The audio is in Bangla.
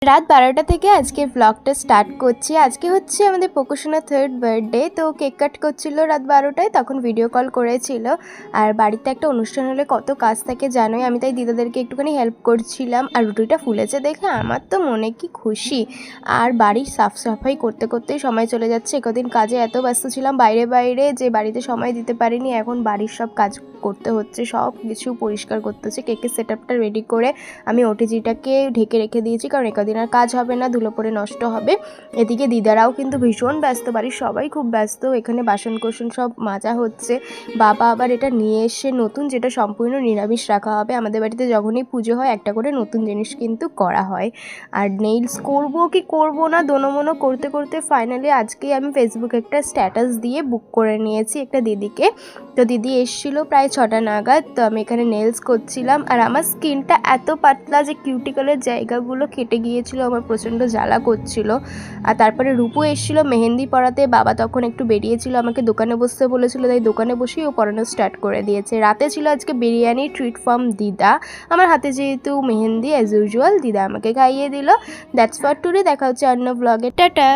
রাত 12টা থেকে আজকে ব্লগটা স্টার্ট করছি। আজকে হচ্ছে আমাদের পোকোসোনার 3rd বার্থডে। তো কেক কাট করছিল রাত 12টায়, তখন ভিডিও কল করেছিল। আর বাড়িতে একটা অনুষ্ঠান হলে কত কাজ থাকে জানোই, আমি তাই দিদাদেরকে একটুখানি হেল্প করছিলাম। আর রুটিটা ফুলেছে দেখে আমার তো মনে কি খুশি। আর বাড়ির সাফ সাফাই করতে করতেই সময় চলে যাচ্ছে। একদিন কাজে এত ব্যস্ত ছিলাম বাইরে বাইরে যে বাড়িতে সময় দিতে পারিনি। এখন বাড়ির সব কাজ করতে হচ্ছে, সব কিছু পরিষ্কার করতে হচ্ছে। কেকের সেট আপটা রেডি করে আমি ওটিজিটাকে ঢেকে রেখে দিয়েছি, কারণ একদিন আর কাজ হবে না, ধুলো পড়ে নষ্ট হবে। এদিকে দিদারাও কিন্তু ভীষণ ব্যস্ত, বাড়ির সবাই খুব ব্যস্ত। এখানে বাসন কোসন সব মাজা হচ্ছে। বাবা আবার এটা নিয়ে এসে নতুন, যেটা সম্পূর্ণ নিরামিষ রাখা হবে। আমাদের বাড়িতে যখনই পুজো হয় একটা করে নতুন জিনিস কিন্তু করা হয়। আর নেইলস করবো কি করবো না দোনোমনো করতে করতে ফাইনালি আজকেই আমি ফেসবুকে একটা স্ট্যাটাস দিয়ে বুক করে নিয়েছি একটা দিদিকে। তো দিদি এসেছিলো প্রায় 6টা নাগাদ। তো আমি এখানে নেলস করছিলাম, আর আমার স্কিনটা এত পাতলা যে কিউটিকলের জায়গাগুলো কেটে গিয়েছিল, আমার প্রচণ্ড জ্বালা করছিল। আর তারপরে রূপু এসেছিলো মেহেন্দি পরাতে। বাবা তখন একটু বেরিয়েছিল, আমাকে দোকানে বসতে বলেছিল, তাই দোকানে বসেই ও পরানো স্টার্ট করে দিয়েছে। রাতে ছিল আজকে বিরিয়ানি ট্রিট ফ্রম দিদা। আমার হাতে যেহেতু মেহেন্দি অ্যাজ ইউজুয়াল, দিদা আমাকে খাইয়ে দিল। That's for today. দেখা হচ্ছে অন্য ব্লগে। টাটা।